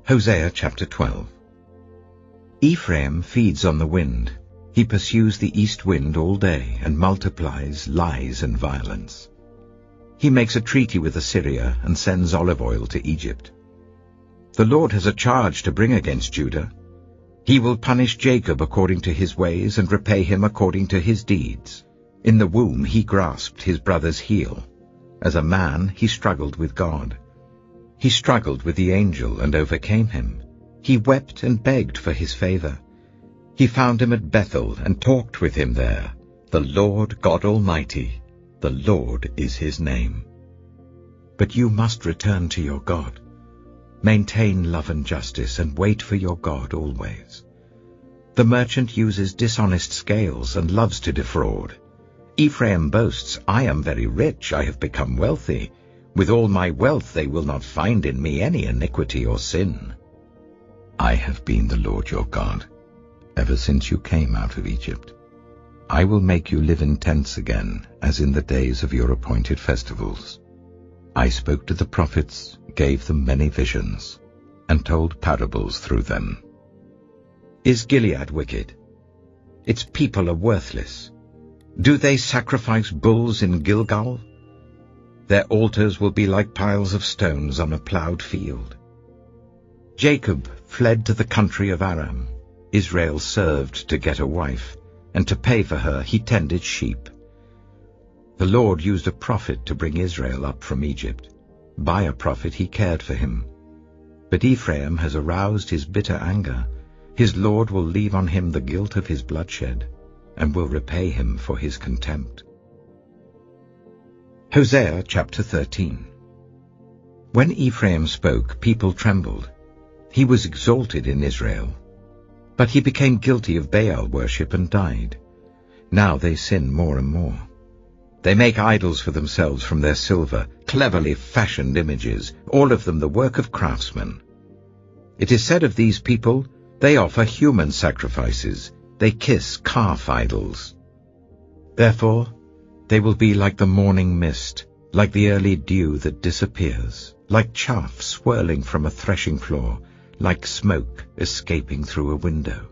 Hosea chapter 12. Ephraim feeds on the wind. He pursues the east wind all day and multiplies lies and violence. He makes a treaty with Assyria and sends olive oil to Egypt. The Lord has a charge to bring against Judah. He will punish Jacob according to his ways and repay him according to his deeds. In the womb he grasped his brother's heel. As a man he struggled with God. He struggled with the angel and overcame him. He wept and begged for his favor. He found him at Bethel and talked with him there. The Lord God Almighty, the Lord is his name. But you must return to your God. Maintain love and justice and wait for your God always. The merchant uses dishonest scales and loves to defraud. Ephraim boasts, I am very rich, I have become wealthy. With all my wealth they will not find in me any iniquity or sin. I have been the Lord your God, ever since you came out of Egypt. I will make you live in tents again, as in the days of your appointed festivals. I spoke to the prophets, gave them many visions, and told parables through them. Is Gilead wicked? Its people are worthless. Do they sacrifice bulls in Gilgal? Their altars will be like piles of stones on a plowed field. Jacob fled to the country of Aram. Israel served to get a wife, and to pay for her he tended sheep. The Lord used a prophet to bring Israel up from Egypt. By a prophet he cared for him. But Ephraim has aroused his bitter anger. His Lord will leave on him the guilt of his bloodshed, and will repay him for his contempt. Hosea chapter 13. When Ephraim spoke, people trembled. He was exalted in Israel. But he became guilty of Baal worship and died. Now they sin more and more. They make idols for themselves from their silver, cleverly fashioned images, all of them the work of craftsmen. It is said of these people, they offer human sacrifices, they kiss calf idols. Therefore, they will be like the morning mist, like the early dew that disappears, like chaff swirling from a threshing floor, like smoke escaping through a window.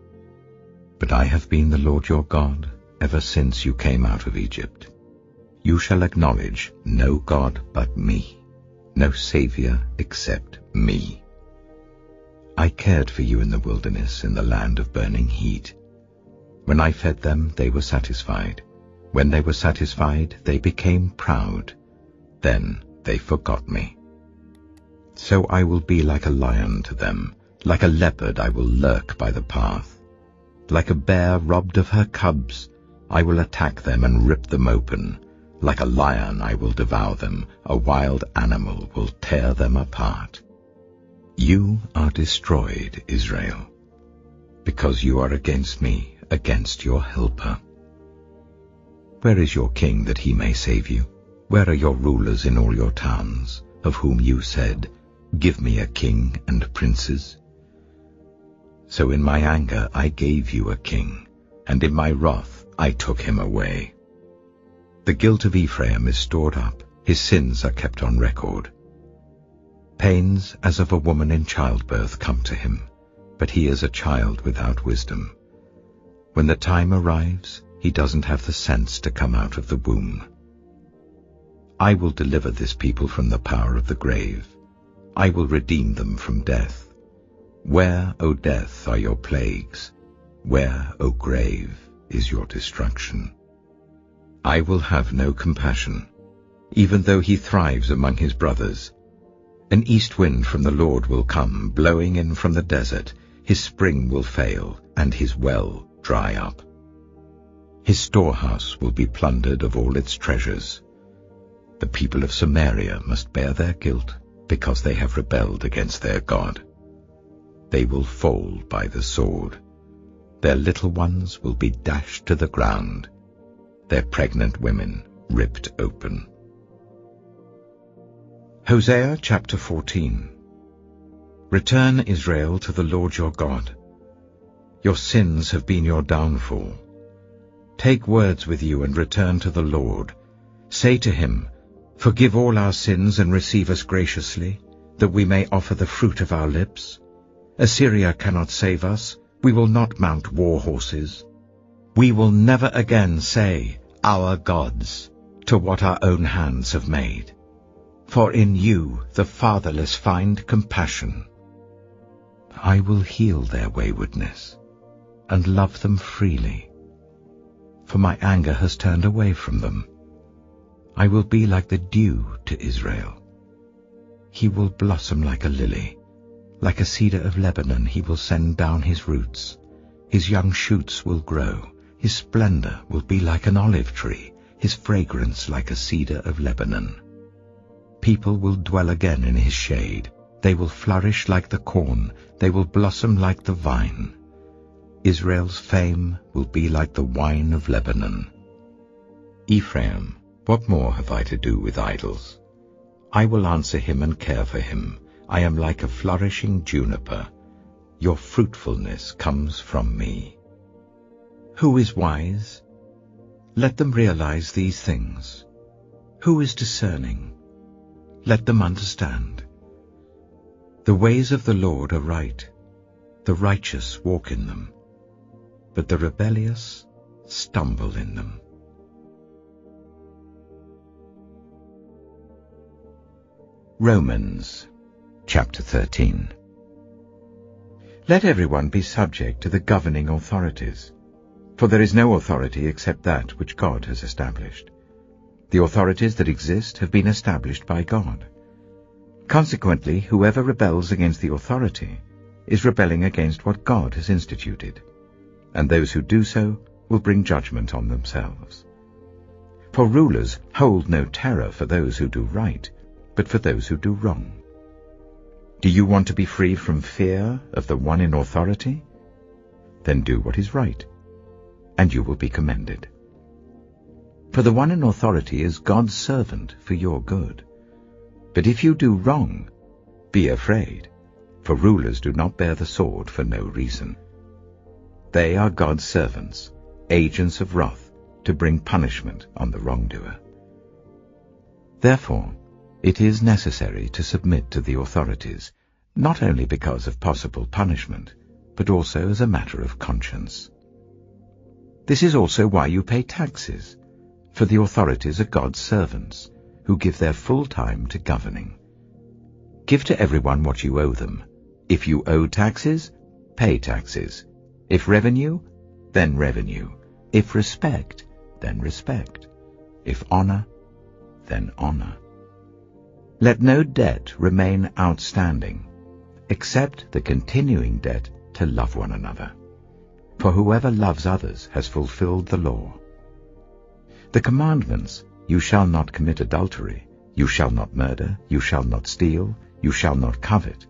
But I have been the Lord your God ever since you came out of Egypt. You shall acknowledge no God but me, no Savior except me. I cared for you in the wilderness, in the land of burning heat. When I fed them, they were satisfied. When they were satisfied, they became proud. Then they forgot me. So I will be like a lion to them. Like a leopard I will lurk by the path. Like a bear robbed of her cubs, I will attack them and rip them open. Like a lion I will devour them. A wild animal will tear them apart. You are destroyed, Israel, because you are against me, against your helper. Where is your king that he may save you? Where are your rulers in all your towns, of whom you said, give me a king and princes? So in my anger I gave you a king, and in my wrath I took him away. The guilt of Ephraim is stored up, his sins are kept on record. Pains as of a woman in childbirth come to him, but he is a child without wisdom. When the time arrives, he doesn't have the sense to come out of the womb. I will deliver this people from the power of the grave. I will redeem them from death. Where, O death, are your plagues? Where, O grave, is your destruction? I will have no compassion, even though he thrives among his brothers. An east wind from the Lord will come, blowing in from the desert. His spring will fail, and his well dry up. His storehouse will be plundered of all its treasures. The people of Samaria must bear their guilt, because they have rebelled against their God. They will fall by the sword. Their little ones will be dashed to the ground, their pregnant women ripped open. Hosea chapter 14. Return, Israel, to the Lord your God. Your sins have been your downfall. Take words with you and return to the Lord. Say to him, forgive all our sins and receive us graciously, that we may offer the fruit of our lips. Assyria cannot save us. We will not mount war horses. We will never again say, our gods, to what our own hands have made. For in you the fatherless find compassion. I will heal their waywardness and love them freely, for my anger has turned away from them. I will be like the dew to Israel. He will blossom like a lily. Like a cedar of Lebanon he will send down his roots. His young shoots will grow. His splendor will be like an olive tree, his fragrance like a cedar of Lebanon. People will dwell again in his shade. They will flourish like the corn. They will blossom like the vine. Israel's fame will be like the wine of Lebanon. Ephraim, what more have I to do with idols? I will answer him and care for him. I am like a flourishing juniper. Your fruitfulness comes from me. Who is wise? Let them realize these things. Who is discerning? Let them understand. The ways of the Lord are right. The righteous walk in them, but the rebellious stumble in them. Romans chapter 13. Let everyone be subject to the governing authorities, for there is no authority except that which God has established. The authorities that exist have been established by God. Consequently, whoever rebels against the authority is rebelling against what God has instituted, and those who do so will bring judgment on themselves. For rulers hold no terror for those who do right, but for those who do wrong. Do you want to be free from fear of the one in authority? Then do what is right, and you will be commended. For the one in authority is God's servant for your good. But if you do wrong, be afraid, for rulers do not bear the sword for no reason. They are God's servants, agents of wrath, to bring punishment on the wrongdoer. Therefore, it is necessary to submit to the authorities, not only because of possible punishment, but also as a matter of conscience. This is also why you pay taxes, for the authorities are God's servants, who give their full time to governing. Give to everyone what you owe them. If you owe taxes, pay taxes. If revenue, then revenue. If respect, then respect. If honor, then honor. Let no debt remain outstanding, except the continuing debt to love one another. For whoever loves others has fulfilled the law. The commandments, you shall not commit adultery, you shall not murder, you shall not steal, you shall not covet,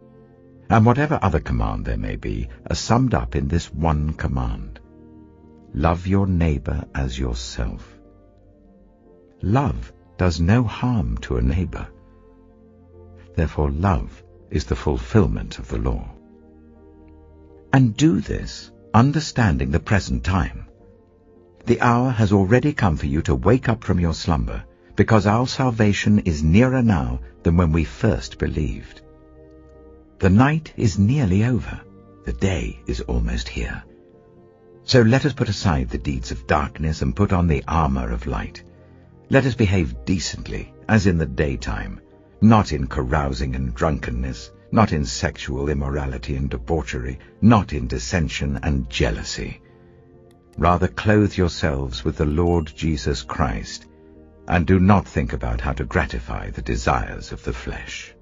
and whatever other command there may be, are summed up in this one command: love your neighbor as yourself. Love does no harm to a neighbor. Therefore love is the fulfillment of the law. And do this, understanding the present time. The hour has already come for you to wake up from your slumber, because our salvation is nearer now than when we first believed. The night is nearly over, the day is almost here. So let us put aside the deeds of darkness and put on the armor of light. Let us behave decently, as in the daytime, not in carousing and drunkenness, not in sexual immorality and debauchery, not in dissension and jealousy. Rather clothe yourselves with the Lord Jesus Christ, and do not think about how to gratify the desires of the flesh.